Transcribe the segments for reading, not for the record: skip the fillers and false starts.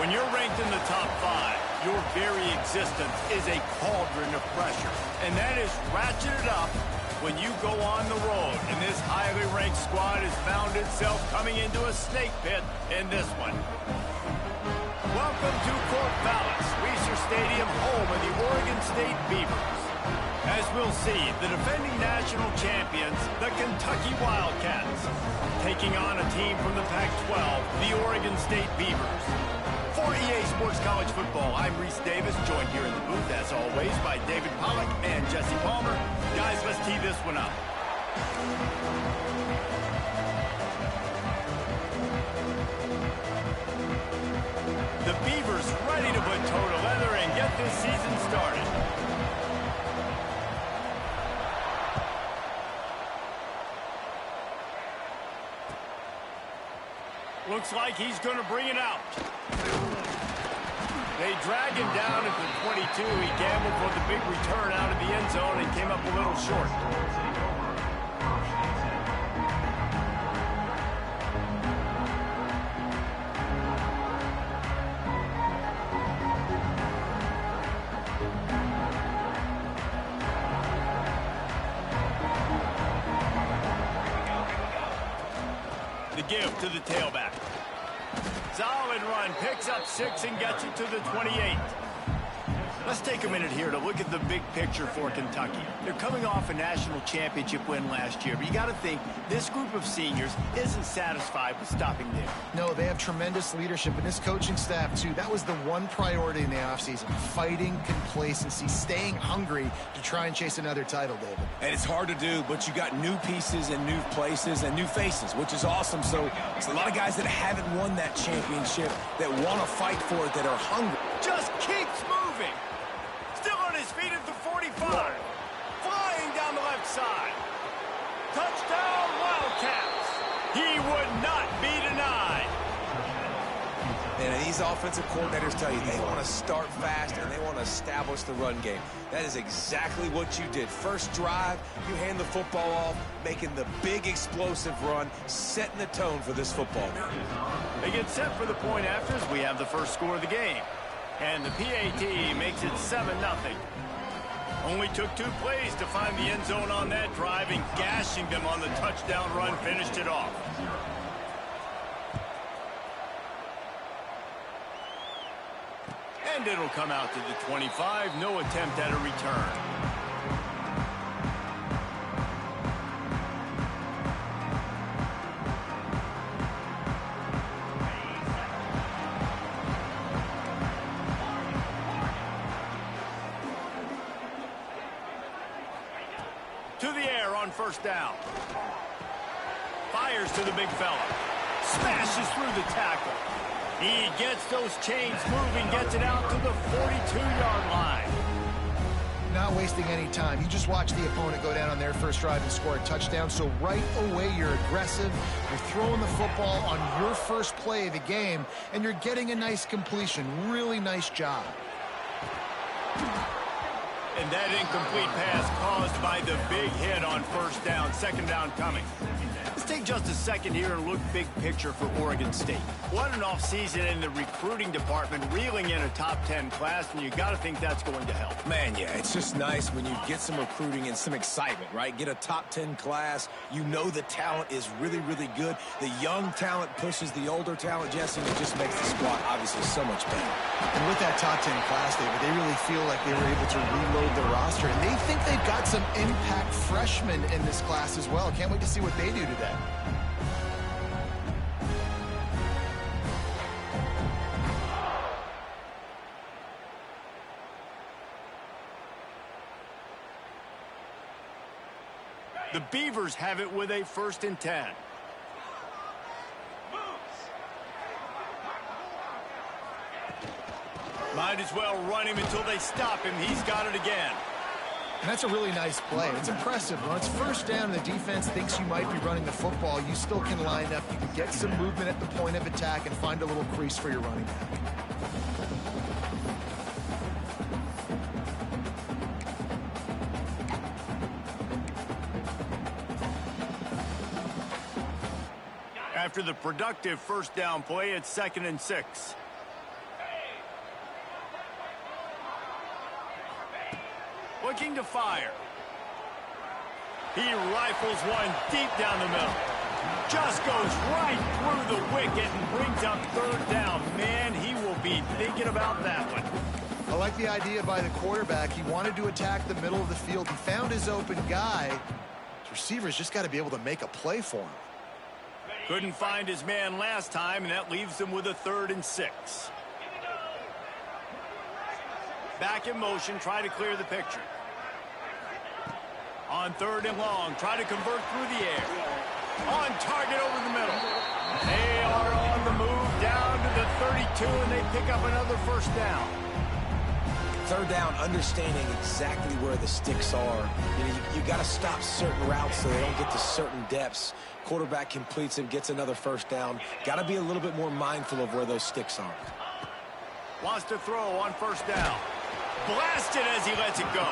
When you're ranked in the top 5, your very existence is a cauldron of pressure. And that is ratcheted up when you go on the road. And this highly ranked squad has found itself coming into a snake pit in this one. Welcome to Fort Vallis, Reser Stadium, home of the Oregon State Beavers. As we'll see, the defending national champions, the Kentucky Wildcats, taking on a team from the Pac-12, the Oregon State Beavers. For EA Sports College Football, I'm Reese Davis, joined here in the booth, as always, by David Pollack and Jesse Palmer. Guys, let's tee this one up. The Beavers ready to put toe to leather and get this season started. Looks like he's going to bring it out. They drag him down at the 22. He gambled for the big return out of the end zone and came up a little short. The give to the tailback. Solid run, picks up 6 and gets it to the 28. Let's take a minute here to look at the big picture for Kentucky. They're coming off a national championship win last year, but you got to think this group of seniors isn't satisfied with stopping there. No, they have tremendous leadership in this coaching staff, too. That was the one priority in the offseason, fighting complacency, staying hungry to try and chase another title, David. And it's hard to do, but you got new pieces and new places and new faces, which is awesome. So it's a lot of guys that haven't won that championship that want to fight for it, that are hungry. Just keeps moving. Still on his feet at the 45. Flying down the left side. Touchdown, Wildcats. He would not be denied. And these offensive coordinators tell you they want to start fast and they want to establish the run game. That is exactly what you did. First drive, you hand the football off, making the big explosive run, setting the tone for this football game. They get set for the point after as we have the first score of the game. And the PAT makes it 7-0. Only took 2 plays to find the end zone on that drive, and gashing them on the touchdown run finished it off. And it'll come out to the 25. No attempt at a return. To the air on first down. Fires to the big fella. Smashes through the tackle. He gets those chains moving, gets it out to the 42-yard line. Not wasting any time. You just watch the opponent go down on their first drive and score a touchdown. So right away, you're aggressive. You're throwing the football on your first play of the game, and you're getting a nice completion. Really nice job. And that incomplete pass caused by the big hit on first down. Second down coming. Let's take just a second here and look big picture for Oregon State. What an offseason in the recruiting department, reeling in a top 10 class, and you got to think that's going to help. Man, yeah, it's just nice when you get some recruiting and some excitement, right? Get a top 10 class. You know the talent is really, really good. The young talent pushes the older talent, Jesse, and it just makes the squad obviously so much better. And with that top 10 class, David, they really feel like they were able to reload the roster, and they think they've got some impact freshmen in this class as well. Can't wait to see what they do today. The Beavers have it with a 1st and 10. Might as well run him until they stop him. He's got it again. And that's a really nice play. It's impressive. When it's first down and the defense thinks you might be running the football, you still can line up. You can get some movement at the point of attack and find a little crease for your running back. After the productive first down play, it's 2nd and 6. Looking to fire. He rifles one deep down the middle. Just goes right through the wicket and brings up third down. Man, he will be thinking about that one. I like the idea by the quarterback. He wanted to attack the middle of the field. He found his open guy. His receivers just got to be able to make a play for him. Couldn't find his man last time, and that leaves him with a 3rd and 6. Back in motion, try to clear the picture. On 3rd and long, try to convert through the air. On target over the middle. They are on the move down to the 32, and they pick up another 1st down. 3rd down, understanding exactly where the sticks are. You got to stop certain routes so they don't get to certain depths. Quarterback completes and gets another 1st down. Got to be a little bit more mindful of where those sticks are. Wants to throw on 1st down. Blasted as he lets it go.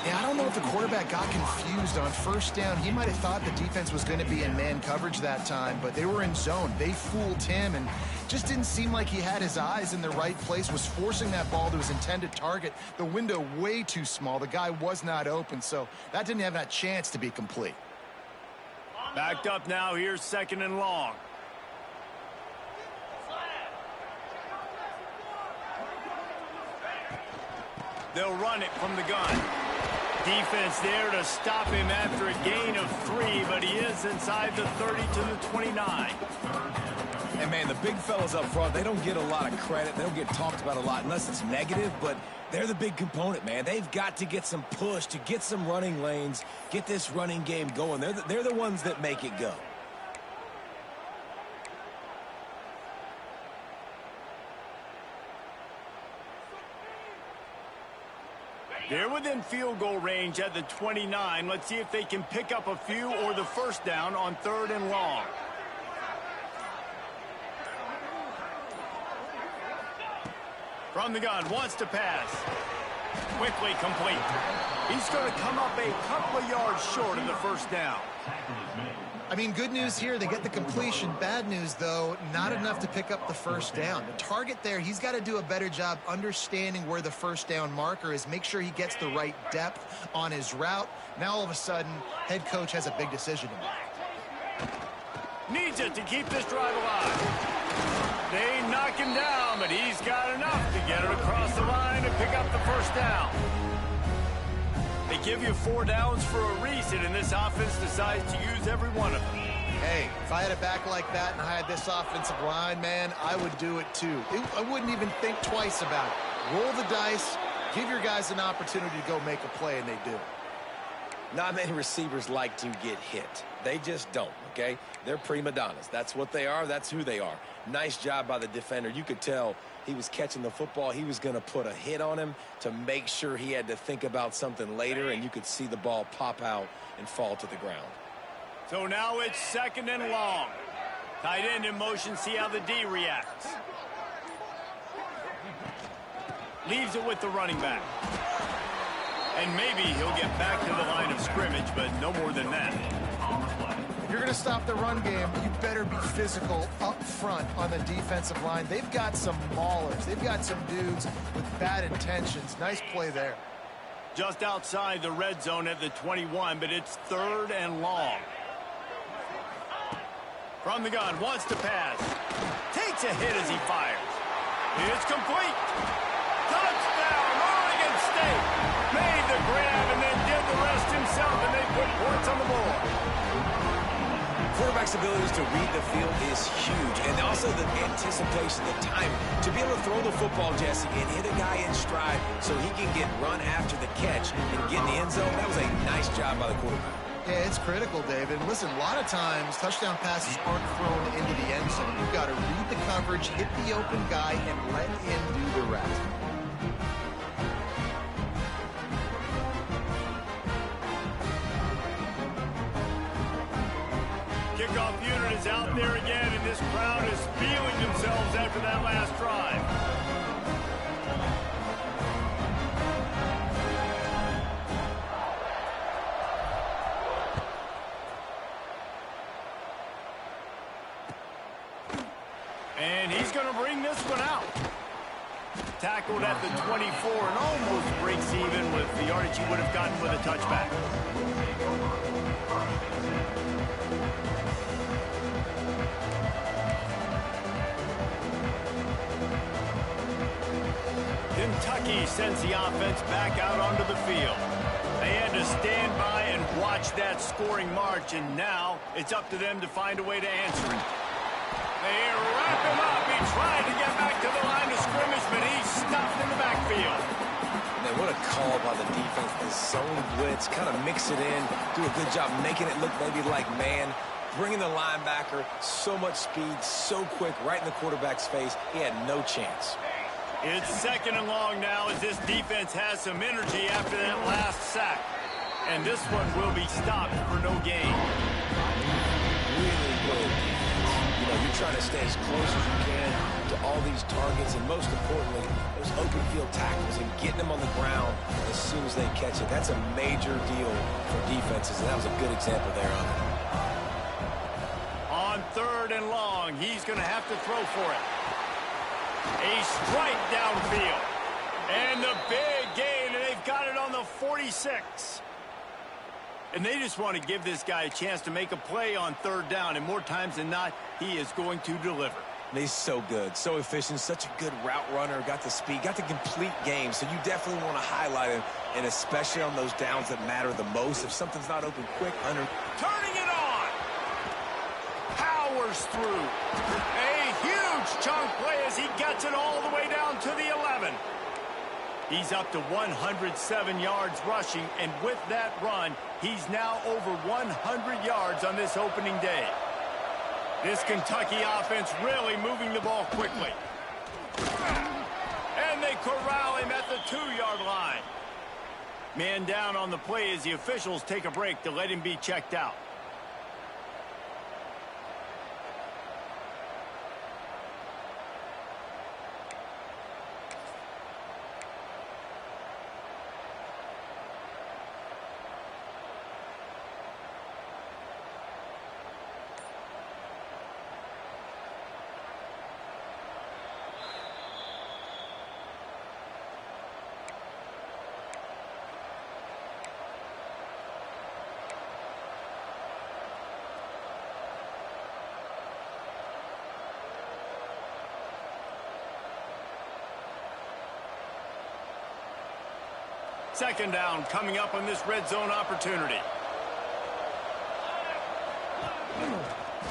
Yeah, I don't know if the quarterback got confused on 1st down. He might have thought the defense was going to be in man coverage that time, but they were in zone. They fooled him and just didn't seem like he had his eyes in the right place, was forcing that ball to his intended target. The window way too small. The guy was not open, so that didn't have that chance to be complete. Backed up now. Here's 2nd and long. They'll run it from the gun. Defense there to stop him after a gain of 3, but he is inside the 30 to the 29. And, man, the big fellas up front, they don't get a lot of credit. They don't get talked about a lot unless it's negative, but they're the big component, man. They've got to get some push, to get some running lanes, get this running game going. They're the ones that make it go. They're within field goal range at the 29. Let's see if they can pick up a few or the 1st down on 3rd and long. From the gun, wants to pass. Quickly complete. He's going to come up a couple of yards short of the 1st down. I mean, good news here, they get the completion. Bad news, though, not enough to pick up the 1st down. The target there, he's got to do a better job understanding where the 1st down marker is, make sure he gets the right depth on his route. Now, all of a sudden, head coach has a big decision to make. Needs it to keep this drive alive. They knock him down, but he's got enough to get it across the line and pick up the 1st down. They give you 4 downs for a reason, and this offense decides to use every one of them. Hey, if I had a back like that and I had this offensive line, man, I would do it too. I wouldn't even think twice about it. Roll the dice, give your guys an opportunity to go make a play, and they do. Not many receivers like to get hit. They just don't, okay? They're prima donnas. That's what they are. That's who they are. Nice job by the defender. You could tell he was catching the football. He was going to put a hit on him to make sure he had to think about something later, and you could see the ball pop out and fall to the ground. So now it's 2nd and long. Tight end in motion, see how the D reacts. Leaves it with the running back. And maybe he'll get back to the line of scrimmage, but no more than that. If you're going to stop the run game, you better be physical up front on the defensive line. They've got some maulers. They've got some dudes with bad intentions. Nice play there. Just outside the red zone at the 21, but it's 3rd and long. From the gun, wants to pass. Takes a hit as he fires. It's complete. Touchdown, Oregon State. Made the grab and then did the rest himself, and they put points on the board. Quarterback's abilities to read the field is huge, and also the anticipation, the time to be able to throw the football, Jesse, and hit a guy in stride so he can get run after the catch and get in the end zone. That was a nice job by the quarterback. Yeah, it's critical, David. Listen, a lot of times touchdown passes aren't thrown into the end zone. You've got to read the coverage, hit the open guy, and let him do the rest. Kickoff unit is out there again, and this crowd is feeling themselves after that last drive. And he's going to bring this one out. tackled at the 24 and almost breaks even with the yardage he would have gotten with a touchback. Kentucky sends the offense back out onto the field. They had to stand by and watch that scoring march, and now it's up to them to find a way to answer it. They wrap him up. He tried to get back to the line of scrimmage, but he's stuffed in the backfield. Man, what a call by the defense. The zone blitz, kind of mix it in, do a good job making it look maybe like man, bringing the linebacker, so much speed, so quick, right in the quarterback's face. He had no chance. It's 2nd and long now as this defense has some energy after that last sack. And this one will be stopped for no gain. Really good. You know, you're trying to stay as close as you can to all these targets, and most importantly, those open field tackles and getting them on the ground as soon as they catch it. That's a major deal for defenses, and that was a good example there on it. On 3rd and long, he's going to have to throw for it. A strike downfield. And the big gain, and they've got it on the 46. And they just want to give this guy a chance to make a play on 3rd down, and more times than not, he is going to deliver. He's so good, so efficient, such a good route runner, got the speed, got the complete game, so you definitely want to highlight him, and especially on those downs that matter the most. If something's not open quick, turning it on. Powers through. A huge chunk play as he gets it all the way down to the 11. He's up to 107 yards rushing, and with that run, he's now over 100 yards on this opening day. This Kentucky offense really moving the ball quickly. And they corral him at the 2-yard line. Man down on the play as the officials take a break to let him be checked out. Second down coming up on this red zone opportunity.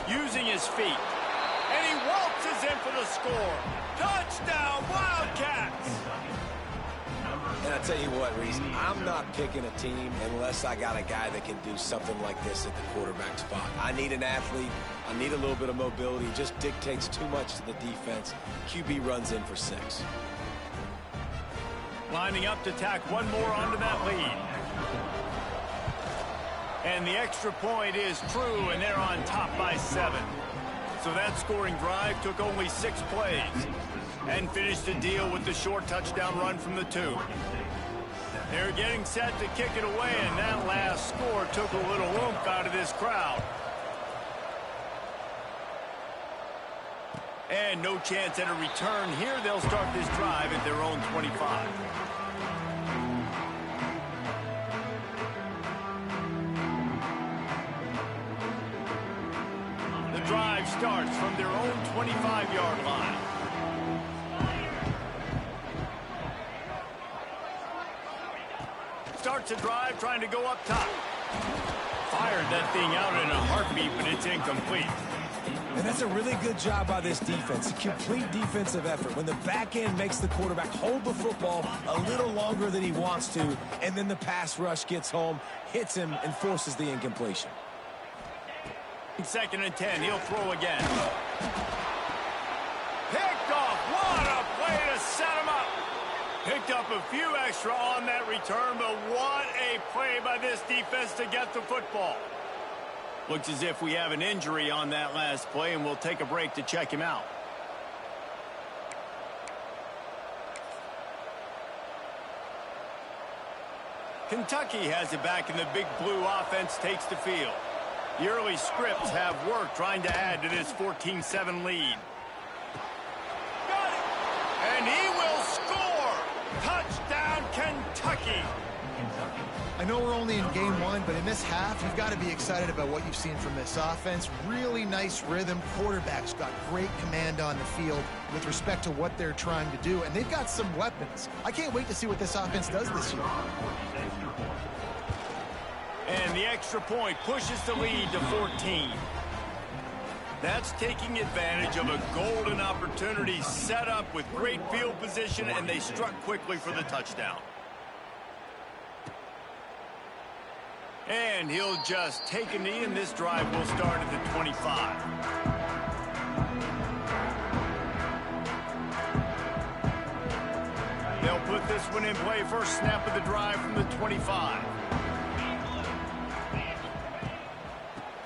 Using his feet. And he waltzes in for the score. Touchdown, Wildcats! And I tell you what, Reese, I'm not picking a team unless I got a guy that can do something like this at the quarterback spot. I need an athlete. I need a little bit of mobility. It just dictates too much to the defense. QB runs in for 6. Lining up to tack one more onto that lead. And the extra point is true, and they're on top by 7. So that scoring drive took only 6 plays and finished the deal with the short touchdown run from the 2. They're getting set to kick it away, and that last score took a little oomph out of this crowd. And no chance at a return here. They'll start this drive at their own 25. The drive starts from their own 25-yard line. Starts a drive trying to go up top. Fired that thing out in a heartbeat, but it's incomplete. And that's a really good job by this defense. A complete defensive effort. When the back end makes the quarterback hold the football a little longer than he wants to, and then the pass rush gets home, hits him, and forces the incompletion. 2nd and 10. He'll throw again. Picked off. What a play to set him up. Picked up a few extra on that return, but what a play by this defense to get the football. Looks as if we have an injury on that last play, and we'll take a break to check him out. Kentucky has it back, and the Big Blue offense takes the field. The early scripts have worked trying to add to this 14-7 lead. Got it! And he will score! Kentucky. I know we're only in game one, but in this half, you've got to be excited about what you've seen from this offense. Really nice rhythm. Quarterback's got great command on the field with respect to what they're trying to do, and they've got some weapons. I can't wait to see what this offense does this year. And the extra point pushes the lead to 14. That's taking advantage of a golden opportunity set up with great field position, and they struck quickly for the touchdown. And he'll just take a knee, and this drive will start at the 25. They'll put this one in play. First snap of the drive from the 25.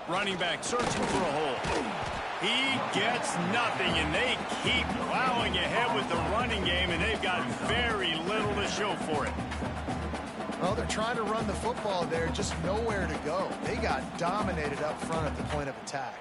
Running back searching for a hole. He gets nothing, and they keep plowing ahead with the running game, and they've got very little to show for it. Well, they're trying to run the football there, just nowhere to go. They got dominated up front at the point of attack.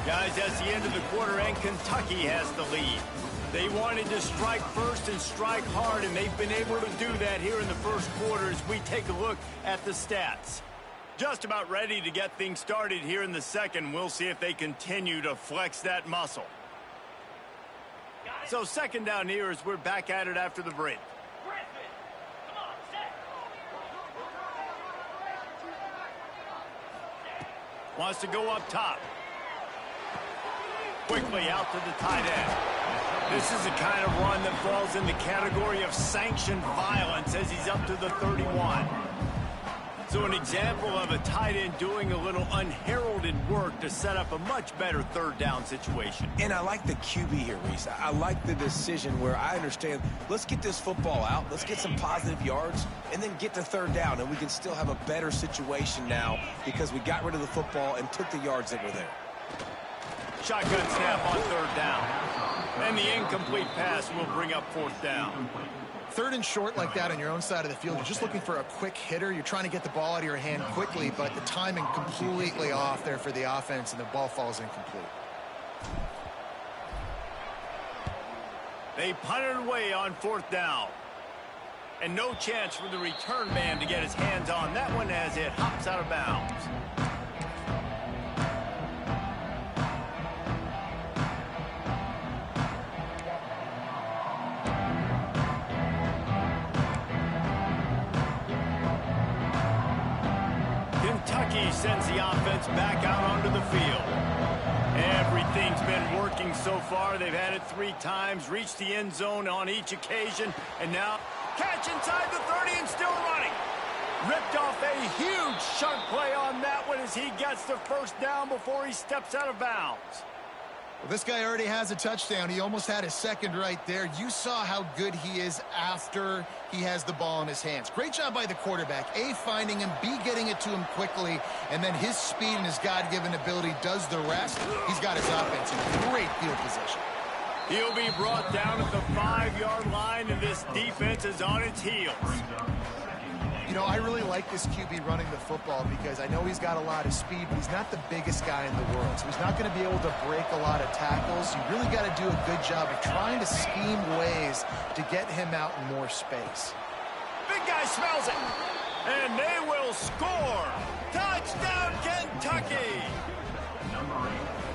Guys, that's the end of the quarter, and Kentucky has the lead. They wanted to strike first and strike hard, and they've been able to do that here in the first quarter as we take a look at the stats. Just about ready to get things started here in the second. We'll see if they continue to flex that muscle. So second down here as we're back at it after the break. Wants to go up top. Quickly out to the tight end. This is the kind of run that falls in the category of sanctioned violence as he's up to the 31. So an example of a tight end doing a little unheralded work to set up a much better third down situation. And I like the QB here, Reese. I like the decision where I understand, let's get this football out, let's get some positive yards, and then get to third down, and we can still have a better situation now because we got rid of the football and took the yards that were there. Shotgun snap on third down. And the incomplete pass will bring up fourth down. Third and short like that on your own side of the field, you're just looking for a quick hitter. You're trying to get the ball out of your hand quickly, but the timing completely off there for the offense, and the ball falls incomplete. They punted away on fourth down. And no chance for the return man to get his hands on that one as it hops out of bounds. Kentucky sends the offense back out onto the field. Everything's been working so far. They've had it 3 times, reached the end zone on each occasion, and now catch inside the 30 and still running. Ripped off a huge chunk play on that one as he gets the first down before he steps out of bounds. Well, this guy already has a touchdown. He almost had his second right there. You saw how good he is after he has the ball in his hands. Great job by the quarterback. A, finding him, B, getting it to him quickly, and then his speed and his God-given ability does the rest. He's got his offense in great field position. He'll be brought down at the 5-yard line, and this defense is on its heels. You know, I really like this QB running the football because I know he's got a lot of speed, but he's not the biggest guy in the world. So he's not going to be able to break a lot of tackles. You really got to do a good job of trying to scheme ways to get him out in more space. Big guy smells it. And they will score. Touchdown, Kentucky.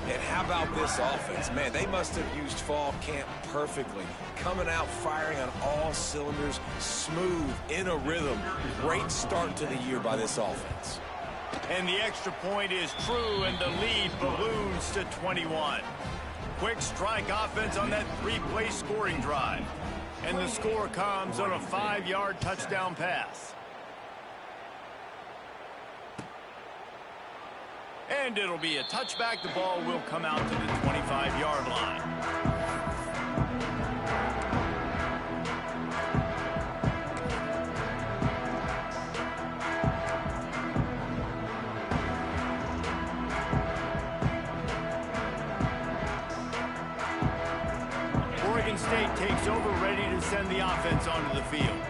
And how about this offense? Man, they must have used fall camp perfectly. Coming out, firing on all cylinders, smooth, in a rhythm. Great start to the year by this offense. And the extra point is true, and the lead balloons to 21. Quick strike offense on that 3-play scoring drive. And the score comes on a 5-yard touchdown pass. And it'll be a touchback. The ball will come out to the 25-yard line. Oregon State takes over, ready to send the offense onto the field.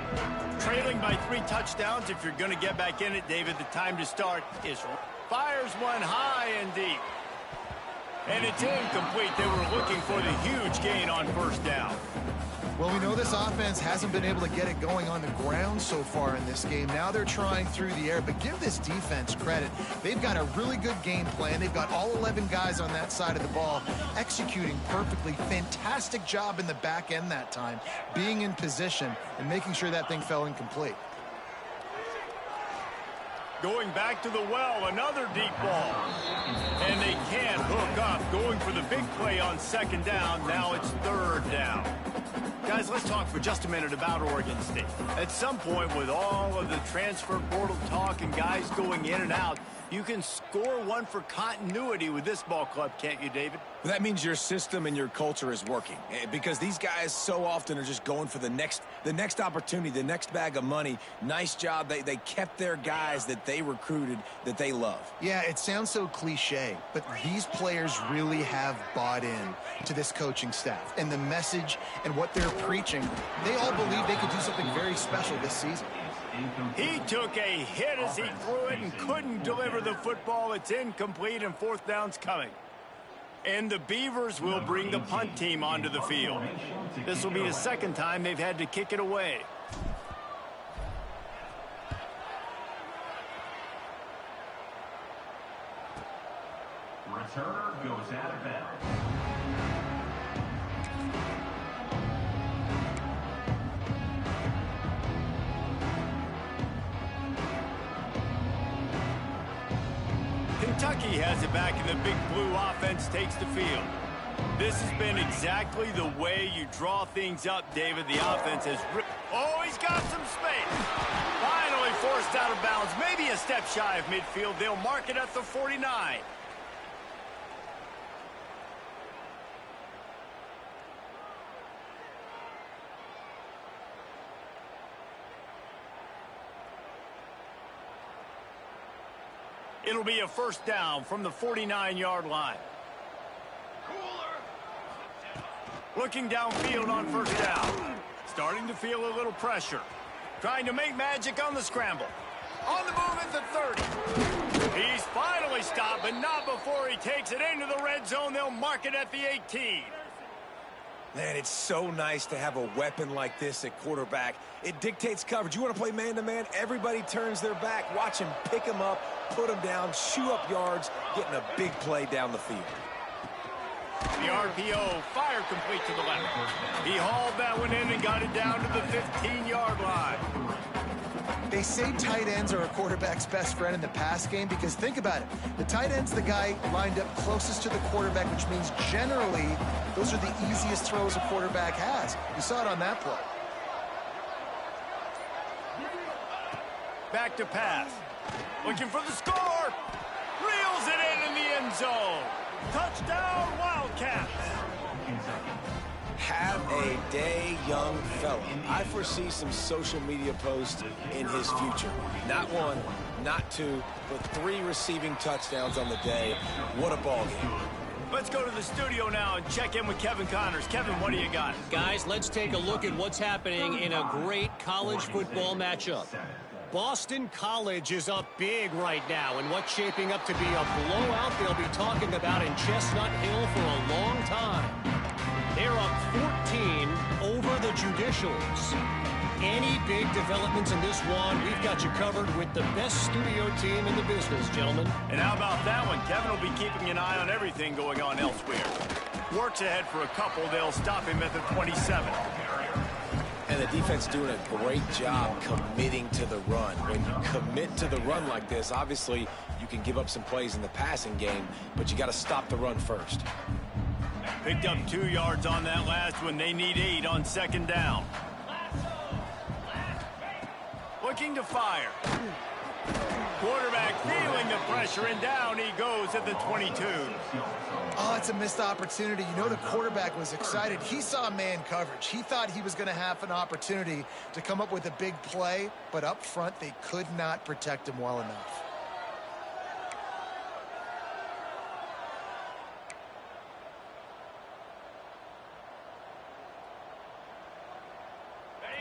Trailing by 3 touchdowns. If you're going to get back in it, David, the time to start is fires one high and deep. And it's incomplete. They were looking for the huge gain on first down. Well, we know this offense hasn't been able to get it going on the ground so far in this game. Now they're trying through the air, but give this defense credit. They've got a really good game plan. They've got all 11 guys on that side of the ball executing perfectly. Fantastic job in the back end that time, being in position and making sure that thing fell incomplete. Going back to the well, another deep ball. And they can't hook up. Going for the big play on second down. Now it's third down. Guys, let's talk for just a minute about Oregon State. At some point, with all of the transfer portal talk and guys going in and out, you can score one for continuity with this ball club, can't you, David? That means your system and your culture is working, because these guys so often are just going for the next opportunity, the next bag of money. Nice job. They kept their guys that they recruited, that they love. Yeah, it sounds so cliche, but these players really have bought in to this coaching staff and the message and what they're preaching. They all believe they could do something very special this season. He took a hit as he threw it and couldn't deliver the football. It's incomplete and fourth down's coming. And the Beavers will bring the punt team onto the field. This will be the second time they've had to kick it away. Returner goes out of bounds. Kentucky has it back, and the big blue offense takes the field. This has been exactly the way you draw things up, David. The offense has oh, he's got some space. Finally forced out of bounds. Maybe a step shy of midfield. They'll mark it at the 49. It'll be a first down from the 49-yard line. Looking downfield on first down. Starting to feel a little pressure. Trying to make magic on the scramble. On the move at the 30. He's finally stopped, but not before he takes it into the red zone. They'll mark it at the 18. Man, it's so nice to have a weapon like this at quarterback. It dictates coverage. You want to play man-to-man? Everybody turns their back. Watch him pick him up, put him down, shoot up yards, getting a big play down the field. The RPO, fire complete to the left. He hauled that one in and got it down to the 15-yard line. They say tight ends are a quarterback's best friend in the pass game because think about it. The tight end's the guy lined up closest to the quarterback, which means generally those are the easiest throws a quarterback has. You saw it on that play. Back to pass. Looking for the score. Reels it in the end zone. Touchdown, Wildcats. Have a day, young fella. I foresee some social media posts in his future. Not one, not two, but 3 receiving touchdowns on the day. What a ball game. Let's go to the studio now and check in with Kevin Connors. Kevin, what do you got? Guys, let's take a look at what's happening in a great college football matchup. Boston College is up big right now, and what's shaping up to be a blowout they'll be talking about in Chestnut Hill for a long time. They're up 14 over the Judicials. Any big developments in this one, we've got you covered with the best studio team in the business, gentlemen. And how about that one? Kevin will be keeping an eye on everything going on elsewhere. Works ahead for a couple. They'll stop him at the 27. And the defense doing a great job committing to the run. When you commit to the run like this, obviously you can give up some plays in the passing game, but you got to stop the run first. Picked up 2 yards on that last one. They need 8 on second down. Looking to fire. Quarterback feeling the pressure, and down he goes at the 22. Oh, it's a missed opportunity. You know the quarterback was excited. He saw man coverage. He thought he was going to have an opportunity to come up with a big play, but up front they could not protect him well enough.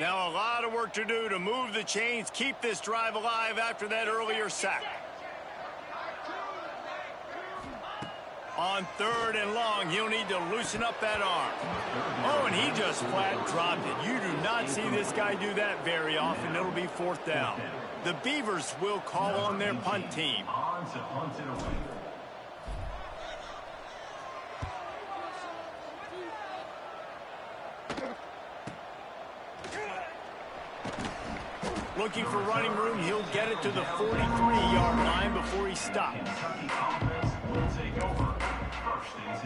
Now a lot of work to do to move the chains, keep this drive alive after that earlier sack. On 3rd and long, he'll need to loosen up that arm. Oh, and he just flat dropped it. You do not see this guy do that very often. It'll be 4th down. The Beavers will call on their punt team. On to punt it away. Looking for running room, he'll get it to the 43-yard line before he stops. Kentucky offense will take over. 1st and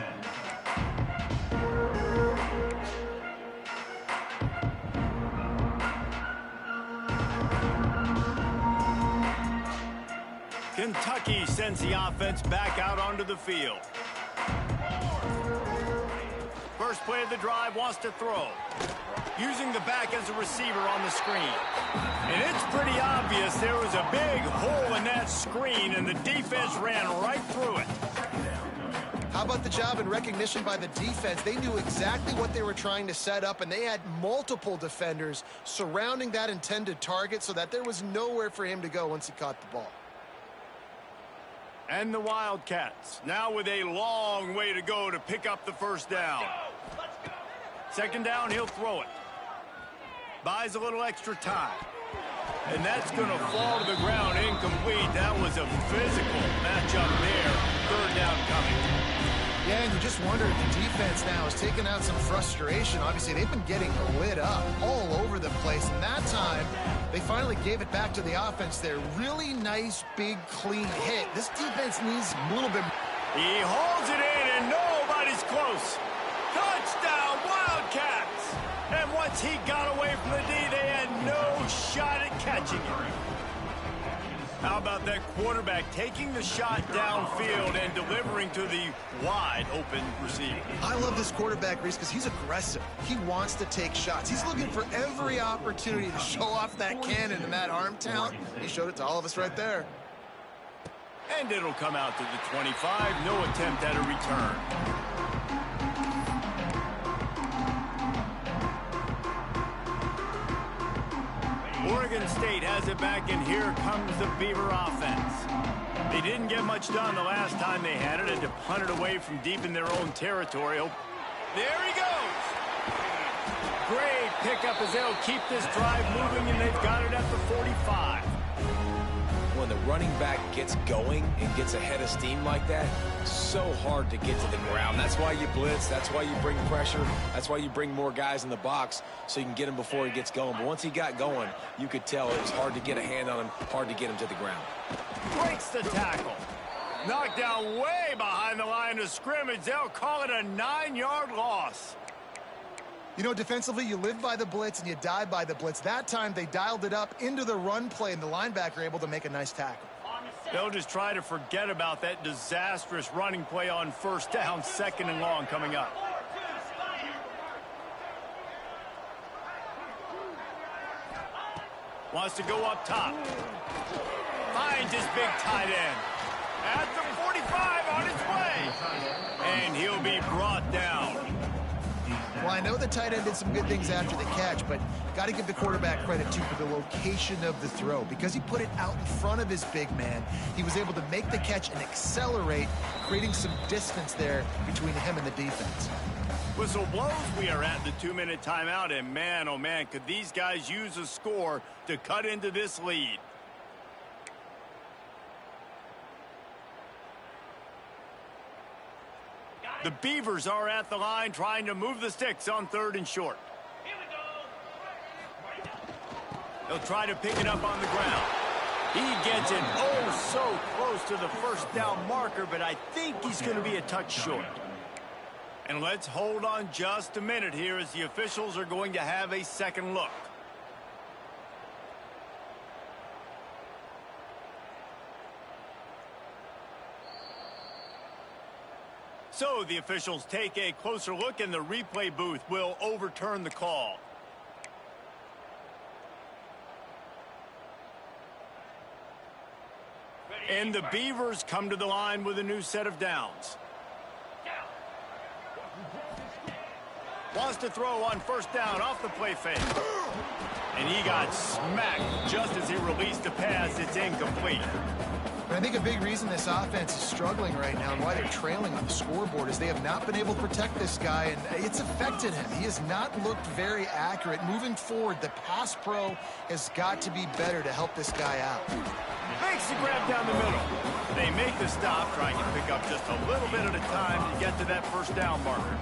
10. Kentucky sends the offense back out onto the field. First play of the drive, wants to throw. Using the back as a receiver on the screen. And it's pretty obvious there was a big hole in that screen, and the defense ran right through it. How about the job and recognition by the defense? They knew exactly what they were trying to set up, and they had multiple defenders surrounding that intended target so that there was nowhere for him to go once he caught the ball. And the Wildcats, now with a long way to go to pick up the 1st down. 2nd down, he'll throw it. Buys a little extra time. And that's going to fall to the ground incomplete. That was a physical matchup there. 3rd down coming. Yeah, and you just wonder if the defense now is taking out some frustration. Obviously, they've been getting lit up all over the place. And that time, they finally gave it back to the offense there. Really nice, big, clean hit. This defense needs a little bit. He holds it in, and nobody's close. Touchdown, Wildcats! And once he got away from the D, they had no shot at catching it. How about that quarterback taking the shot downfield and delivering to the wide-open receiver? I love this quarterback, Reese, because he's aggressive. He wants to take shots. He's looking for every opportunity to show off that cannon and that arm talent. He showed it to all of us right there. And it'll come out to the 25. No attempt at a return. Oregon State has it back, and here comes the Beaver offense. They didn't get much done the last time they had it, and to punt it away from deep in their own territory. There he goes! Great pickup as they'll keep this drive moving, and they've got it at the 45. When the running back gets going and gets ahead of steam like that, so hard to get to the ground. That's why you blitz. That's why you bring pressure. That's why you bring more guys in the box so you can get him before he gets going. But once he got going, you could tell it was hard to get a hand on him, hard to get him to the ground. Breaks the tackle. Knocked down way behind the line of scrimmage. They'll call it a 9-yard loss. You know, defensively, you live by the blitz and you die by the blitz. That time, they dialed it up into the run play, and the linebacker able to make a nice tackle. They'll just try to forget about that disastrous running play on 1st down, 2nd and long coming up. Wants to go up top. Finds his big tight end. At the 45 on his way. And he'll be brought down. Well, I know the tight end did some good things after the catch, but got to give the quarterback credit, too, for the location of the throw. Because he put it out in front of his big man, he was able to make the catch and accelerate, creating some distance there between him and the defense. Whistle blows. We are at the 2-minute timeout, and man, oh man, could these guys use a score to cut into this lead. The Beavers are at the line trying to move the sticks on 3rd and short. They'll try to pick it up on the ground. He gets it oh so close to the 1st down marker, but I think he's going to be a touch short. And let's hold on just a minute here as the officials are going to have a second look. So the officials take a closer look, and the replay booth will overturn the call. And the Beavers come to the line with a new set of downs. Wants to throw on 1st down off the play fake. And he got smacked just as he released the pass. It's incomplete. But I think a big reason this offense is struggling right now and why they're trailing on the scoreboard is they have not been able to protect this guy, and it's affected him. He has not looked very accurate. Moving forward, the pass pro has got to be better to help this guy out. Makes the grab down the middle. They make the stop, trying to pick up just a little bit at a time to get to that first down marker.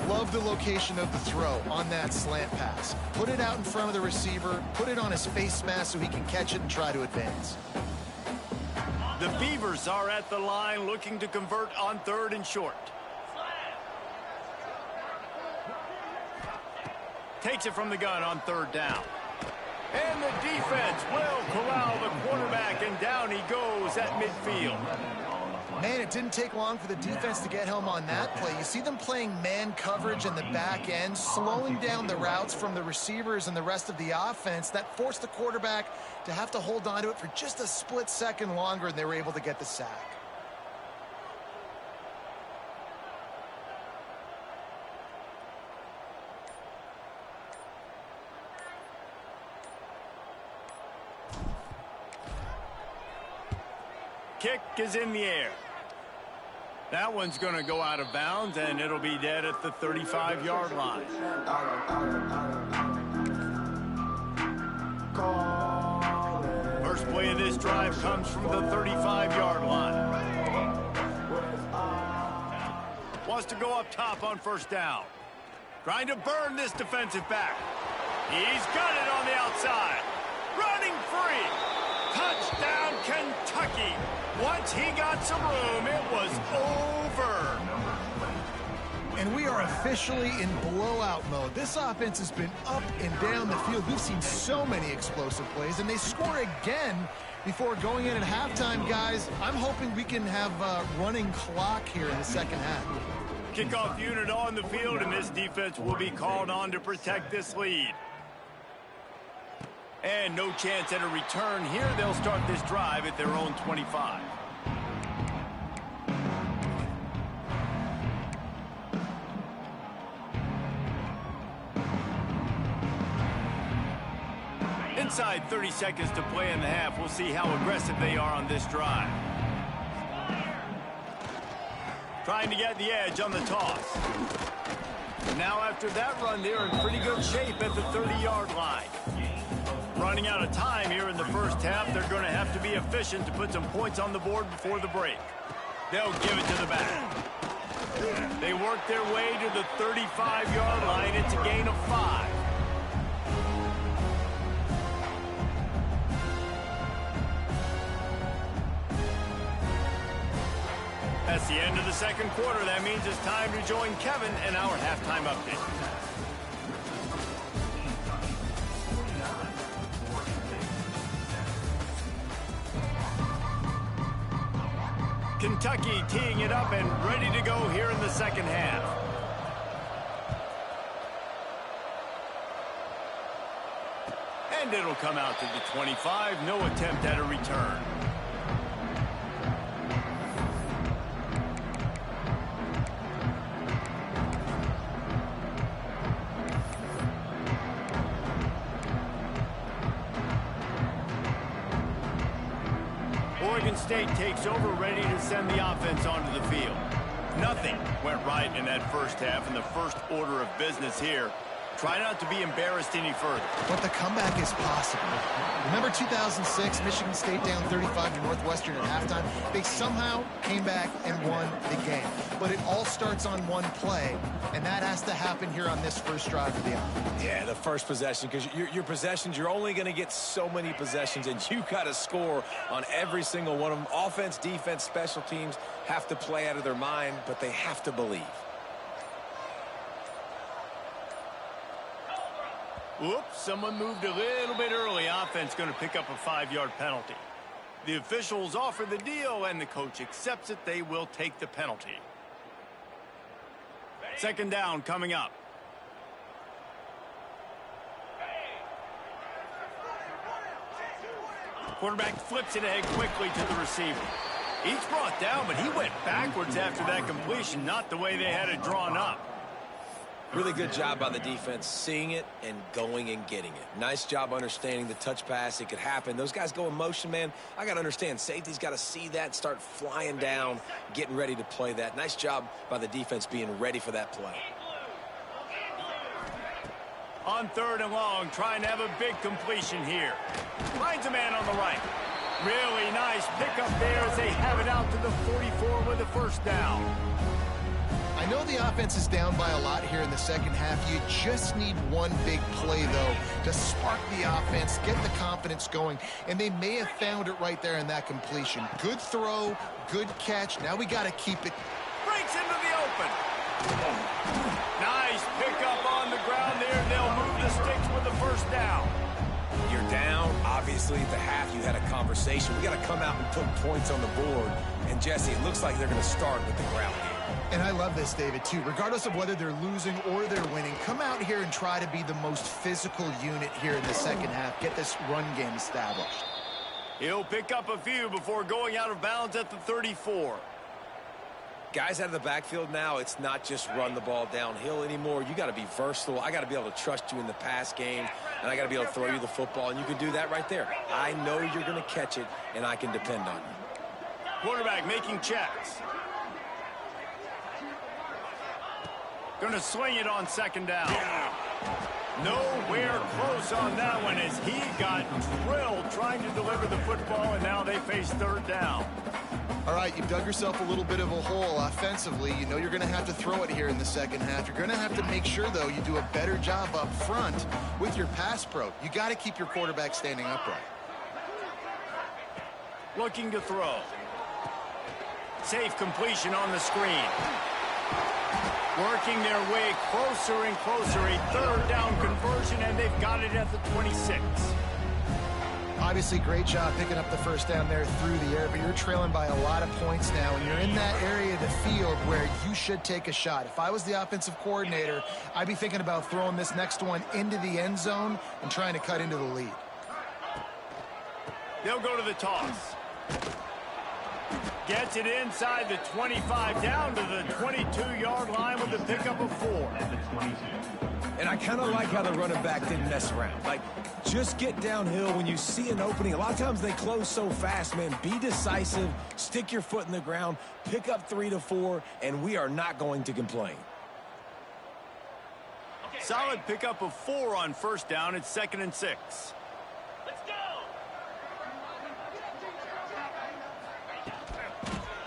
Love the location of the throw on that slant pass. Put it out in front of the receiver, put it on his face mask so he can catch it and try to advance. The Beavers are at the line looking to convert on 3rd and short. Takes it from the gun on 3rd down. And the defense will corral the quarterback, and down he goes at midfield. Man, it didn't take long for the defense to get home on that play. You see them playing man coverage in the back end, slowing down the routes from the receivers and the rest of the offense. That forced the quarterback to have to hold on to it for just a split second longer, and they were able to get the sack. Kick is in the air. That one's going to go out of bounds, and it'll be dead at the 35-yard line. First play of this drive comes from the 35-yard line. Wants to go up top on 1st down. Trying to burn this defensive back. He's got it on the outside. Running free. Touchdown, Kentucky. Once he got some room, it was over. And we are officially in blowout mode. This offense has been up and down the field. We've seen so many explosive plays, and they score again before going in at halftime, guys. I'm hoping we can have a running clock here in the second half. Kickoff unit on the field, and this defense will be called on to protect this lead. And no chance at a return here. They'll start this drive at their own 25. Inside 30 seconds to play in the half. We'll see how aggressive they are on this drive. Trying to get the edge on the toss. Now after that run, they're in pretty good shape at the 30-yard line. Running out of time here in the first half. They're going to have to be efficient to put some points on the board before the break. They'll give it to the back. They work their way to the 35-yard line. It's a gain of 5. That's the end of the second quarter. That means it's time to join Kevin in our halftime update. Kentucky teeing it up and ready to go here in the second half. And it'll come out to the 25. No attempt at a return. Oregon State takes over, ready to send the offense onto the field. Nothing went right in that first half, and the first order of business here. Try not to be embarrassed any further. But the comeback is possible. Remember 2006, Michigan State down 35 to Northwestern at halftime? They somehow came back and won the game. But it all starts on one play, and that has to happen here on this first drive of the offense. Yeah, the first possession, because your possessions, you're only going to get so many possessions, and you got to score on every single one of them. Offense, defense, special teams have to play out of their mind, but they have to believe. Whoops, someone moved a little bit early. Offense going to pick up a 5-yard penalty. The officials offer the deal, and the coach accepts it. They will take the penalty. Second down coming up. Quarterback flips it ahead quickly to the receiver. He's brought down, but he went backwards after that completion, not the way they had it drawn up. Really good job by the defense seeing it and going and getting it. Nice job understanding the touch pass. It could happen. Those guys go in motion, man. I got to understand. Safety's got to see that and start flying down, getting ready to play that. Nice job by the defense being ready for that play. On 3rd and long, trying to have a big completion here. Finds a man on the right. Really nice pickup there as they have it out to the 44 with a first down. I know the offense is down by a lot here in the second half. You just need one big play, though, to spark the offense, get the confidence going, and they may have found it right there in that completion. Good throw, good catch. Now we got to keep it. Breaks into the open. Nice pickup on the ground there. They'll move the sticks with the first down. You're down. Obviously, at the half, you had a conversation. We got to come out and put points on the board. And, Jesse, it looks like they're going to start with the ground game. And I love this, David, too. Regardless of whether they're losing or they're winning, come out here and try to be the most physical unit here in the second half. Get this run game established. He'll pick up a few before going out of bounds at the 34. Guys out of the backfield now, it's not just run the ball downhill anymore. You got to be versatile. I got to be able to trust you in the pass game, and I got to be able to throw you the football, and you can do that right there. I know you're going to catch it, and I can depend on you. Quarterback making checks. Going to swing it on 2nd down. Nowhere close on that one as he got drilled trying to deliver the football, and now they face 3rd down. All right, you've dug yourself a little bit of a hole offensively. You know you're going to have to throw it here in the second half. You're going to have to make sure, though, you do a better job up front with your pass pro. You got to keep your quarterback standing upright. Looking to throw. Safe completion on the screen. Working their way closer and closer. A 3rd down conversion, and they've got it at the 26. Obviously, great job picking up the first down there through the air, but you're trailing by a lot of points now, and you're in that area of the field where you should take a shot. If I was the offensive coordinator, I'd be thinking about throwing this next one into the end zone and trying to cut into the lead. They'll go to the toss. Gets it inside the 25, down to the 22-yard line with a pickup of 4. And I kind of like how the running back didn't mess around. Like, just get downhill when you see an opening. A lot of times they close so fast, man. Be decisive, stick your foot in the ground, pick up 3 to 4, and we are not going to complain. Solid pickup of 4 on 1st down. It's 2nd and 6.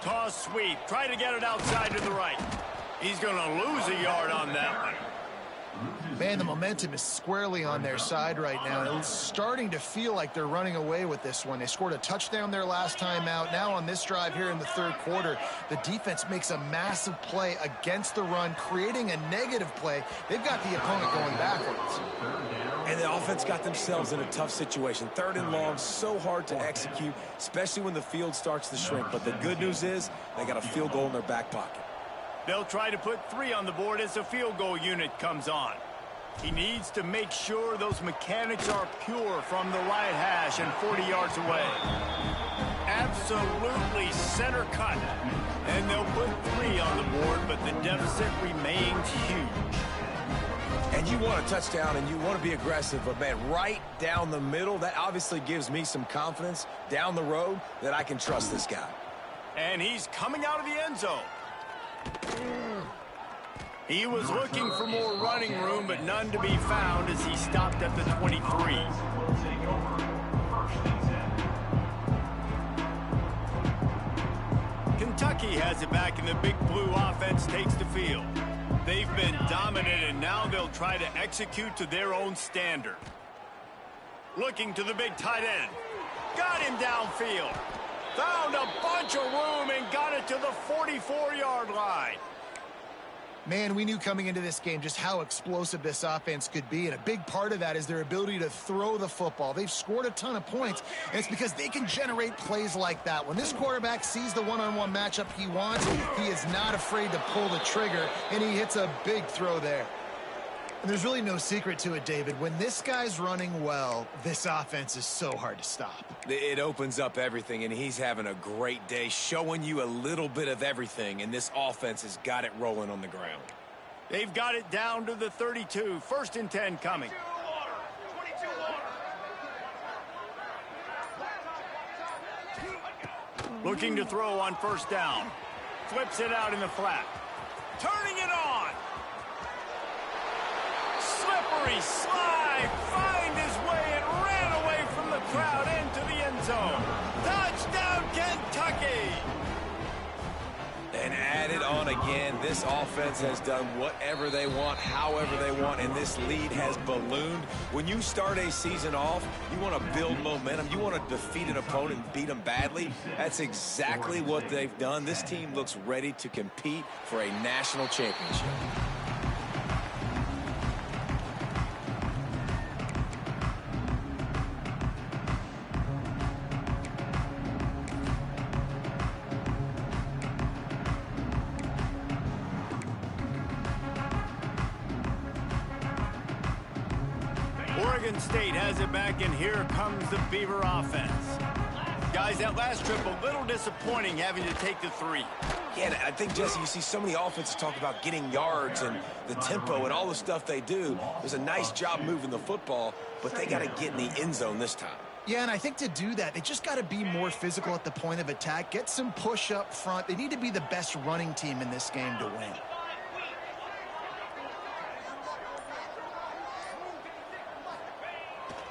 Toss sweep. Try to get it outside to the right. He's going to lose a yard on that one. Man, the momentum is squarely on their side right now. It's starting to feel like they're running away with this one. They scored a touchdown their last time out. Now on this drive here in the 3rd quarter, the defense makes a massive play against the run, creating a negative play. They've got the opponent going backwards. And the offense got themselves in a tough situation. 3rd and long, so hard to execute, especially when the field starts to shrink. But the good news is they got a field goal in their back pocket. They'll try to put 3 on the board as the field goal unit comes on. He needs to make sure those mechanics are pure from the right hash and 40 yards away. Absolutely center cut. And they'll put 3 on the board, but the deficit remains huge. And you want a touchdown and you want to be aggressive, but, man, right down the middle, that obviously gives me some confidence down the road that I can trust this guy. And he's coming out of the end zone. He was looking for more running room, but none to be found as he stopped at the 23. Kentucky has it back, and the Big Blue offense takes the field. They've been dominant, and now they'll try to execute to their own standard. Looking to the big tight end. Got him downfield. Found a bunch of room and got it to the 44-yard line. Man, we knew coming into this game just how explosive this offense could be, and a big part of that is their ability to throw the football. They've scored a ton of points, and it's because they can generate plays like that. When this quarterback sees the one-on-one matchup he wants, he is not afraid to pull the trigger, and he hits a big throw there. And there's really no secret to it, David. When this guy's running well, this offense is so hard to stop. It opens up everything, and he's having a great day, showing you a little bit of everything, and this offense has got it rolling on the ground. They've got it down to the 32. 1st and 10 coming. Looking to throw on 1st down. Flips it out in the flat. Turning it on. Slippery slide. Find his way and ran away from the crowd into the end zone. Touchdown, Kentucky. And add it on again. This offense has done whatever they want, however they want, and this lead has ballooned. When you start a season off, you want to build momentum. You want to defeat an opponent and beat them badly. That's exactly what they've done. This team looks ready to compete for a national championship. Oregon State has it back, and here comes the Beaver offense. Guys, that last trip, a little disappointing having to take the 3. Yeah, and I think, Jesse, you see so many offenses talk about getting yards and the tempo and all the stuff they do. It was a nice job moving the football, but they got to get in the end zone this time. Yeah, and I think to do that, they just got to be more physical at the point of attack, get some push up front. They need to be the best running team in this game to win.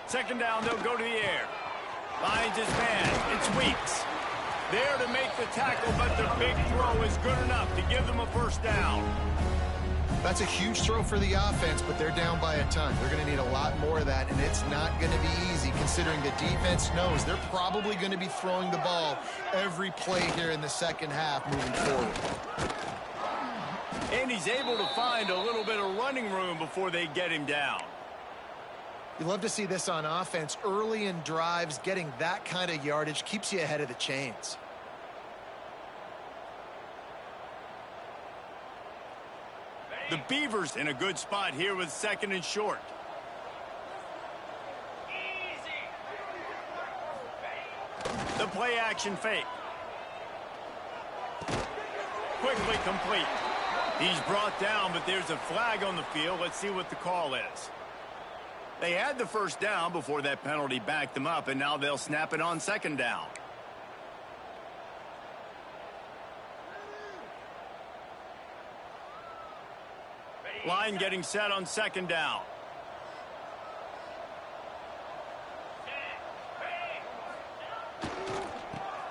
Second down, they'll go to the air. Finds his man. It's Weeks. There to make the tackle, but the big throw is good enough to give them a 1st down. That's a huge throw for the offense, but they're down by a ton. They're going to need a lot more of that, and it's not going to be easy considering the defense knows they're probably going to be throwing the ball every play here in the second half moving forward. And he's able to find a little bit of running room before they get him down. You love to see this on offense. Early in drives, getting that kind of yardage keeps you ahead of the chains. The Beavers in a good spot here with 2nd and short. The play action fake. Quickly complete. He's brought down, but there's a flag on the field. Let's see what the call is. They had the 1st down before that penalty backed them up, and now they'll snap it on 2nd down. Line getting set on 2nd down.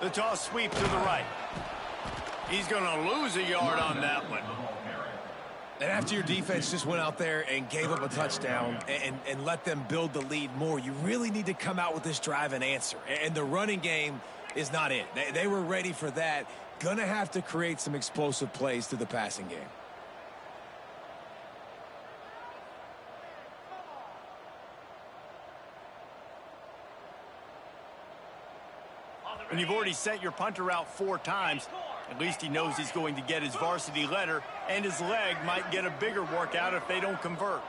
The toss sweep to the right. He's going to lose a yard on that one. And after your defense just went out there and gave up a touchdown and let them build the lead more, you really need to come out with this drive and answer. And the running game is not it. They were ready for that. Gonna have to create some explosive plays through the passing game. When you've already sent your punter out 4 times, at least he knows he's going to get his varsity letter, and his leg might get a bigger workout if they don't convert.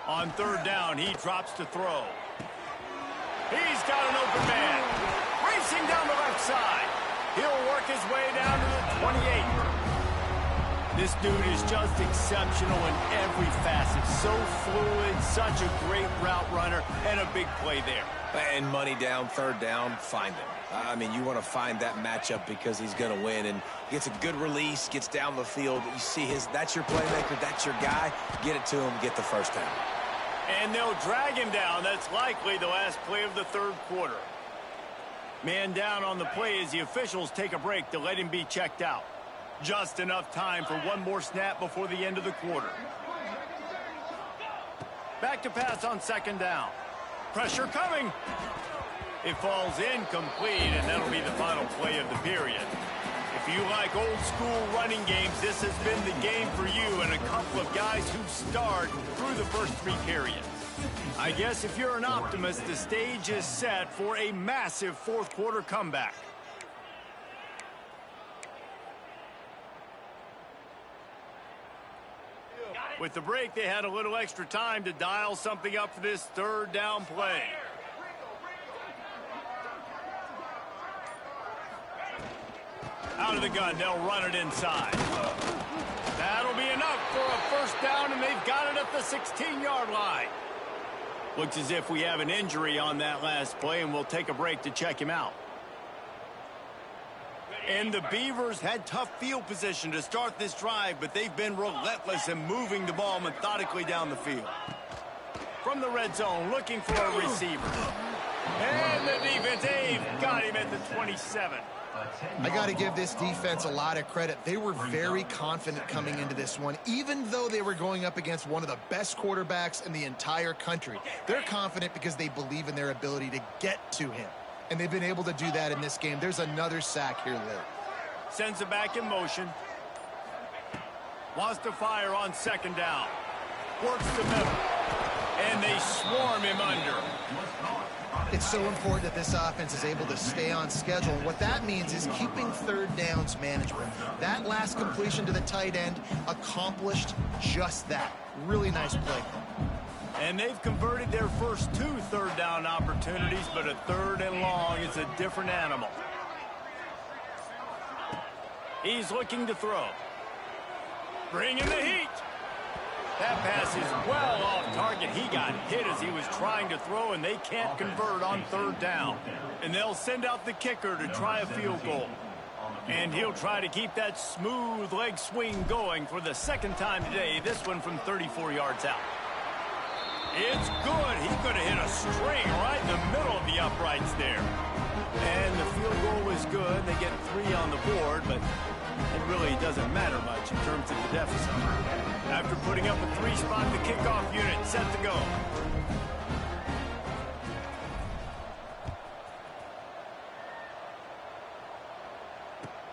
On 3rd down, he drops to throw. He's got an open man. Racing down the left side. He'll work his way down to the 28. This dude is just exceptional in every facet. So fluid, such a great route runner, and a big play there. And money down, 3rd down, find him. I mean, you want to find that matchup because he's going to win. And gets a good release, gets down the field. You see that's your playmaker, that's your guy. Get it to him, get the 1st down. And they'll drag him down. That's likely the last play of the 3rd quarter. Man down on the play as the officials take a break to let him be checked out. Just enough time for one more snap before the end of the quarter. Back to pass on 2nd down. Pressure coming. It falls incomplete, and that'll be the final play of the period. If you like old school running games, this has been the game for you and a couple of guys who starred through the first 3 periods. I guess if you're an optimist, the stage is set for a massive 4th quarter comeback. With the break, they had a little extra time to dial something up for this 3rd down play. Out of the gun, they'll run it inside. That'll be enough for a first down, and they've got it at the 16-yard line. Looks as if we have an injury on that last play, and we'll take a break to check him out. And the Beavers had tough field position to start this drive, but they've been relentless in moving the ball methodically down the field. From the red zone, looking for a receiver. And the defense, they've got him at the 27. I got to give this defense a lot of credit. They were very confident coming into this one, even though they were going up against one of the best quarterbacks in the entire country. They're confident because they believe in their ability to get to him. And they've been able to do that in this game. There's another sack here late. Sends it back in motion. Wants to fire on second down. Works the middle. And they swarm him under. It's so important that this offense is able to stay on schedule. And what that means is keeping third downs management. That last completion to the tight end accomplished just that. Really nice play. And they've converted their first 2 third down opportunities, but a third and long is a different animal. He's looking to throw. Bringing the heat. That pass is well off target. He got hit as he was trying to throw, and they can't convert on third down. And they'll send out the kicker to try a field goal. And he'll try to keep that smooth leg swing going for the second time today, this one from 34 yards out. It's good. He could have hit a string right in the middle of the uprights there. And the field goal was good. They get 3 on the board, but it really doesn't matter much in terms of the deficit. After putting up a 3-spot, the kickoff unit set to go.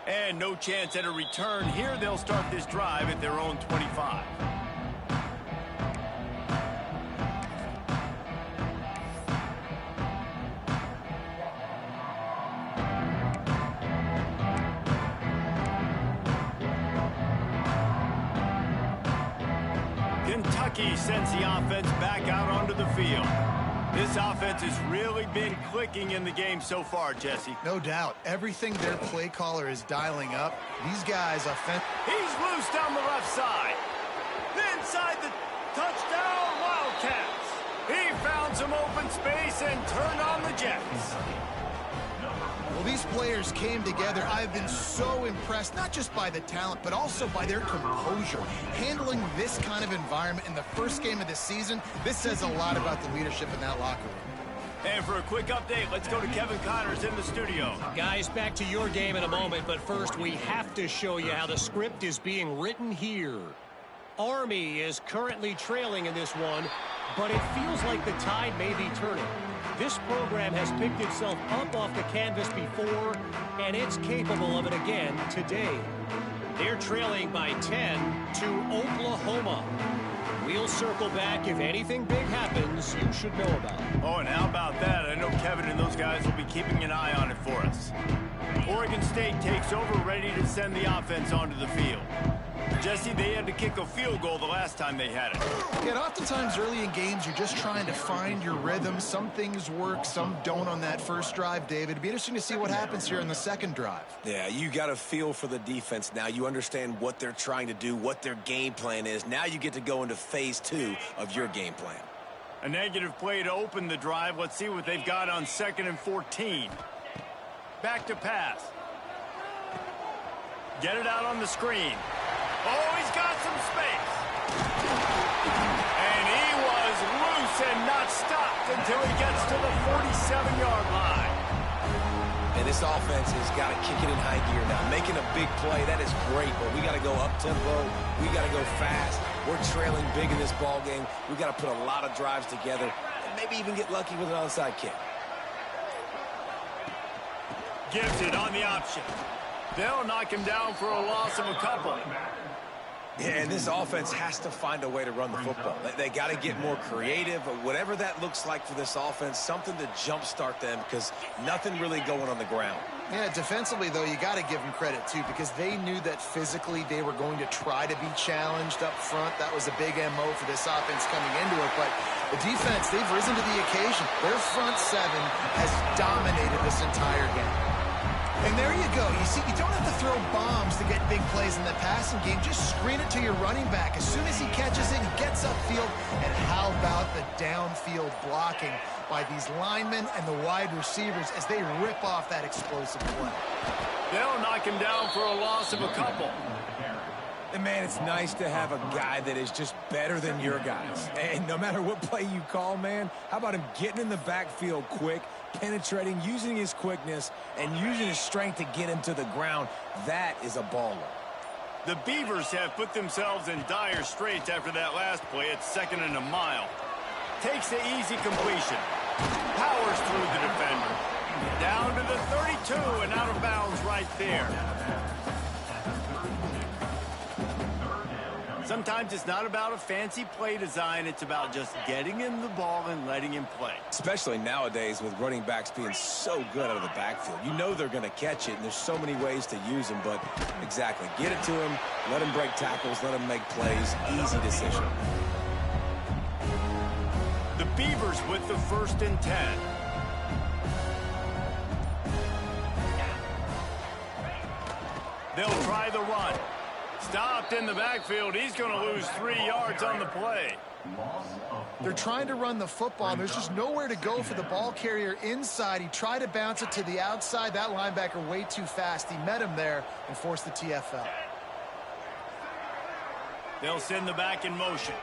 And no chance at a return. Here they'll start this drive at their own 25. Kentucky sends the offense back out onto the field. This offense has really been clicking in the game so far, Jesse. No doubt. Everything their play caller is dialing up, these guys He's loose down the left side. Inside the touchdown Wildcats. He found some open space and turned on the Jets. Well, these players came together. I've been so impressed, not just by the talent, but also by their composure. Handling this kind of environment in the first game of the season, this says a lot about the leadership in that locker room. And for a quick update, let's go to Kevin Connors in the studio. Guys, back to your game in a moment, but first we have to show you how the script is being written here. Army is currently trailing in this one, but it feels like the tide may be turning. This program has picked itself up off the canvas before, and it's capable of it again today. They're trailing by 10 to Oklahoma. We'll circle back if anything big happens you should know about. Oh, and how about that? I know Kevin and those guys will be keeping an eye on it for us. Oregon State takes over, ready to send the offense onto the field. Jesse, they had to kick a field goal the last time they had it. Yeah, and oftentimes early in games, you're just trying to find your rhythm. Some things work, some don't on that first drive, David. It'd be interesting to see what happens here in the second drive. Yeah, you got a feel for the defense now. You understand what they're trying to do, what their game plan is. Now you get to go into phase 2 of your game plan. A negative play to open the drive. Let's see what they've got on 2nd and 14. Back to pass. Get it out on the screen. Oh, he's got some space. And he was loose and not stopped until he gets to the 47-yard line. And this offense has got to kick it in high gear now. Making a big play, that is great, but we got to go up-tempo. We got to go fast. We're trailing big in this ball game. We got to put a lot of drives together and maybe even get lucky with an onside kick. Gives it on the option. They'll knock him down for a loss of a couple. Yeah, and this offense has to find a way to run the football. They got to get more creative, but whatever that looks like for this offense, something to jumpstart them because nothing really going on the ground. Yeah, defensively, though, you got to give them credit, too, because they knew that physically they were going to try to be challenged up front. That was a big MO for this offense coming into it, but the defense, they've risen to the occasion. Their front seven has dominated this entire game. And there you go. You see, you don't have to throw bombs to get big plays in the passing game. Just screen it to your running back. As soon as he catches it, he gets upfield. And how about the downfield blocking by these linemen and the wide receivers as they rip off that explosive play? They'll knock him down for a loss of a couple. And, man, it's nice to have a guy that is just better than your guys. And no matter what play you call, man, how about him getting in the backfield quick, penetrating, using his quickness, and using his strength to get him to the ground? That is a baller. The Beavers have put themselves in dire straits after that last play at 2nd and a mile. Takes the easy completion. Powers through the defender. Down to the 32 and out of bounds right there. Sometimes it's not about a fancy play design. It's about just getting him the ball and letting him play. Especially nowadays with running backs being so good out of the backfield. You know they're going to catch it, and there's so many ways to use them. But exactly, get it to him, let him break tackles, let him make plays. Easy decision. The Beavers with the 1st and 10. They'll try the run. Stopped in the backfield. He's going to lose 3 yards on the play. They're trying to run the football, and there's just nowhere to go for the ball carrier inside. He tried to bounce it to the outside. That linebacker way too fast. He met him there and forced the TFL. They'll send the back in motion.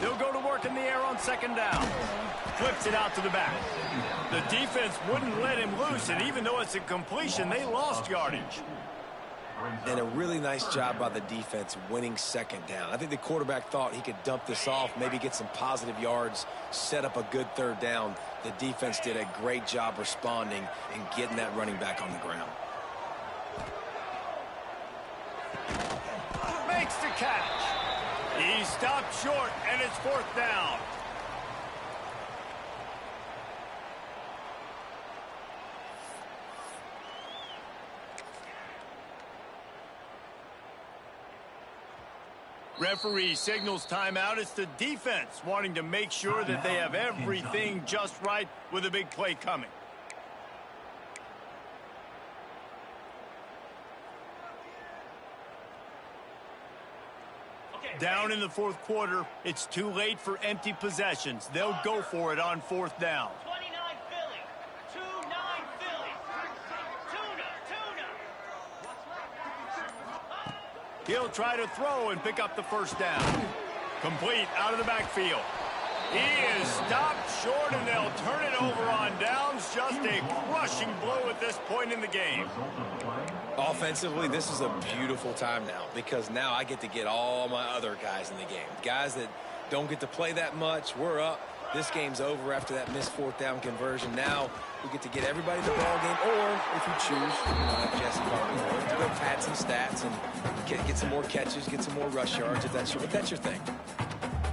They'll go to work in the air on 2nd down. Flips it out to the back. The defense wouldn't let him loose, and even though it's a completion, they lost yardage. And a really nice job by the defense winning 2nd down. I think the quarterback thought he could dump this off, maybe get some positive yards, set up a good 3rd down. The defense did a great job responding and getting that running back on the ground. Makes the catch. He stopped short, and it's 4th down. Referee signals timeout. It's the defense wanting to make sure that they have everything just right with a big play coming. Down in the 4th quarter, it's too late for empty possessions. They'll go for it on 4th down. 29 Philly. 2-9 Philly. Tuna. He'll try to throw and pick up the 1st down. Complete out of the backfield. He is stopped short, and they'll turn it over on downs. Just a crushing blow at this point in the game. Offensively, this is a beautiful time now because now I get to get all my other guys in the game. Guys that don't get to play that much, we're up. This game's over after that missed 4th down conversion. Now we get to get everybody in the ball game, or if you choose, like Jesse Carter, to go pad some stats and get some more catches, get some more rush yards if that's your thing.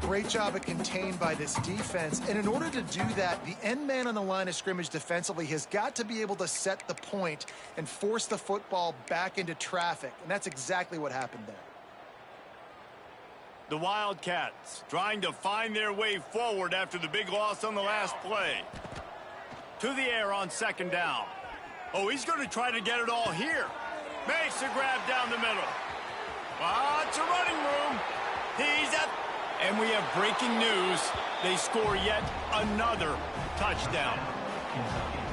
Great job at contained by this defense. And in order to do that, the end man on the line of scrimmage defensively has got to be able to set the point and force the football back into traffic. And that's exactly what happened there. The Wildcats trying to find their way forward after the big loss on the last play. To the air on 2nd down. Oh, he's going to try to get it all here. Makes a grab down the middle. Lots of running room. He's at... And we have breaking news. They score yet another touchdown.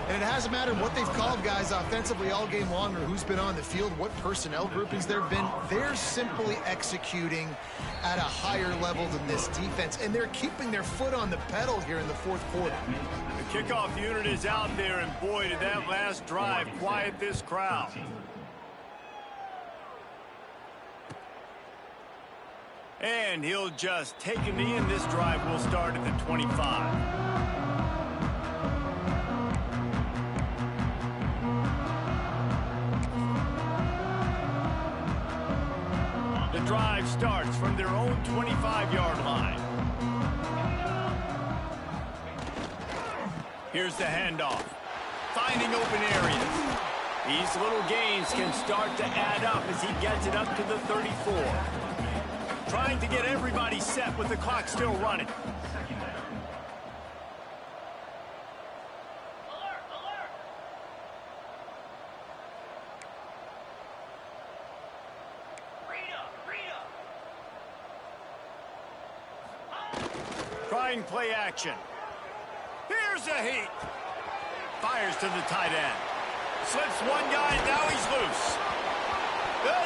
And it hasn't mattered what they've called guys offensively all game long or who's been on the field, what personnel groupings there have been. They're simply executing at a higher level than this defense, and they're keeping their foot on the pedal here in the 4th quarter. The kickoff unit is out there, and boy, did that last drive quiet this crowd. And he'll just take a knee, and this drive will start at the 25. The drive starts from their own 25-yard line. Here's the handoff. Finding open areas. These little gains can start to add up as he gets it up to the 34. Trying to get everybody set with the clock still running. trying play action. Here's a heat. Fires to the tight end. Slips one guy, and now he's loose.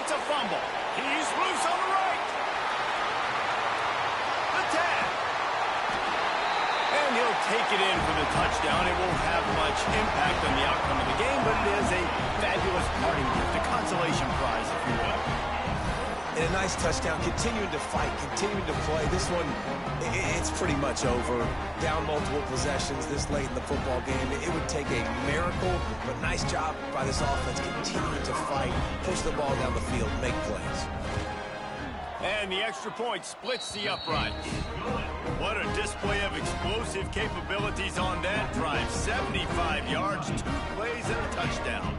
It's a fumble. He's loose on the right. The 10. And he'll take it in for the touchdown. It won't have much impact on the outcome of the game, but it is a fabulous parting gift, a consolation prize, if you will. And a nice touchdown, continuing to fight, continuing to play. This one, it's pretty much over. Down multiple possessions this late in the football game. It would take a miracle, but nice job by this offense continuing to fight, push the ball down the field, make plays. And the extra point splits the uprights. What a display of explosive capabilities on that drive. 75 yards, 2 plays, and a touchdown.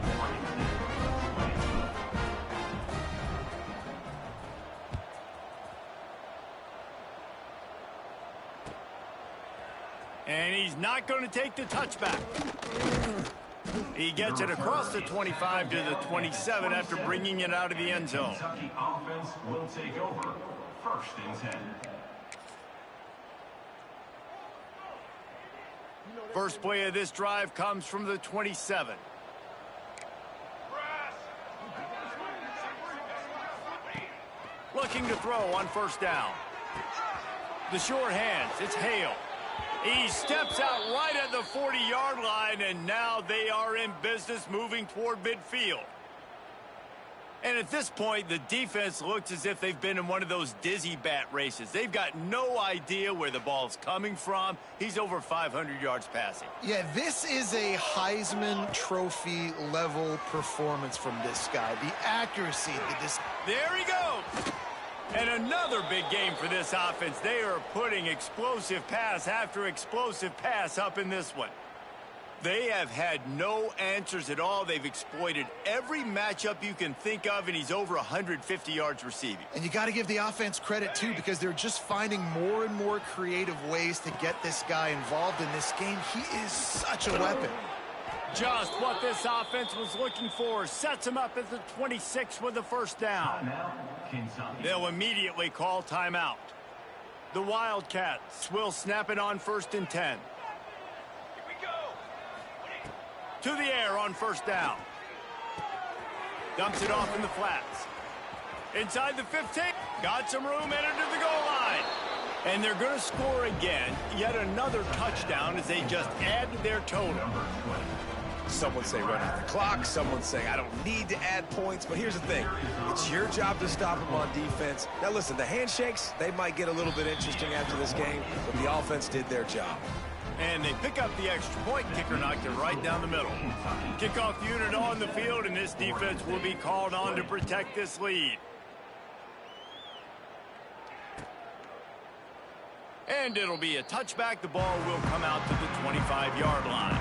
And he's not going to take the touchback. He gets it across the 25 to the 27 after bringing it out of the end zone. Kentucky offense will take over. 1st and 10. First play of this drive comes from the 27. Looking to throw on 1st down. The short hands, it's Hale. He steps out right at the 40-yard line, and now they are in business moving toward midfield. And at this point, the defense looks as if they've been in one of those dizzy bat races. They've got no idea where the ball's coming from. He's over 500 yards passing. Yeah, this is a Heisman Trophy level performance from this guy. The accuracy, There he goes. And another big game for this offense. They are putting explosive pass after explosive pass up in this one. They have had no answers at all. They've exploited every matchup you can think of, and he's over 150 yards receiving. And you got to give the offense credit, too, because they're just finding more and more creative ways to get this guy involved in this game. He is such a weapon. Just what this offense was looking for. Sets him up at the 26 with the 1st down. They'll immediately call timeout. The Wildcats will snap it on 1st and 10. To the air on 1st down. Dumps it off in the flats. Inside the 15. Got some room, entered to the goal line. And they're going to score again. Yet another touchdown as they just add to their total. Someone say run out the clock. Someone say I don't need to add points. But here's the thing. It's your job to stop them on defense. Now, listen, the handshakes, they might get a little bit interesting after this game, but the offense did their job. And they pick up the extra point. Kicker knocked it right down the middle. Kickoff unit on the field, and this defense will be called on to protect this lead. And it'll be a touchback. The ball will come out to the 25-yard line.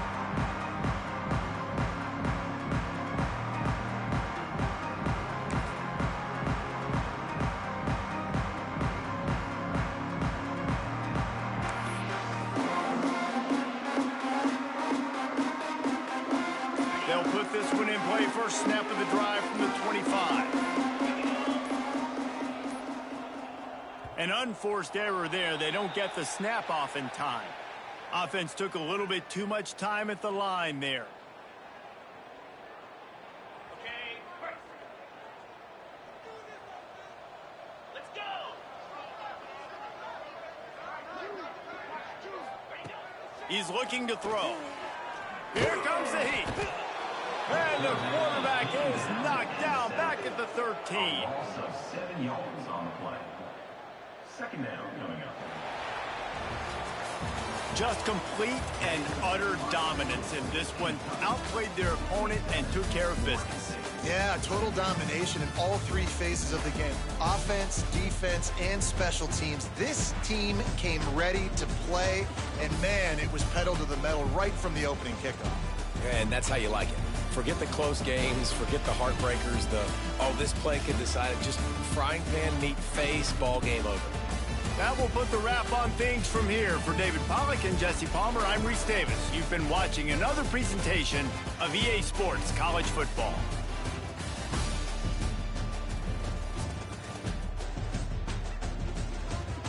They'll put this one in play. First snap of the drive from the 25. An unforced error there. They don't get the snap off in time. Offense took a little bit too much time at the line there. Okay. Let's go. He's looking to throw. Here comes the heat. And the quarterback is knocked down back at the 13. Also 7 yards on the play. 2nd down coming up. Just complete and utter dominance in this one. Outplayed their opponent and took care of business. Yeah, total domination in all 3 phases of the game. Offense, defense, and special teams. This team came ready to play, and man, it was pedal to the metal right from the opening kickoff. And that's how you like it. Forget the close games, forget the heartbreakers, this play could decide it. Just frying pan, meat face, ball game over. That will put the wrap on things from here. For David Pollack and Jesse Palmer, I'm Reese Davis. You've been watching another presentation of EA Sports College Football.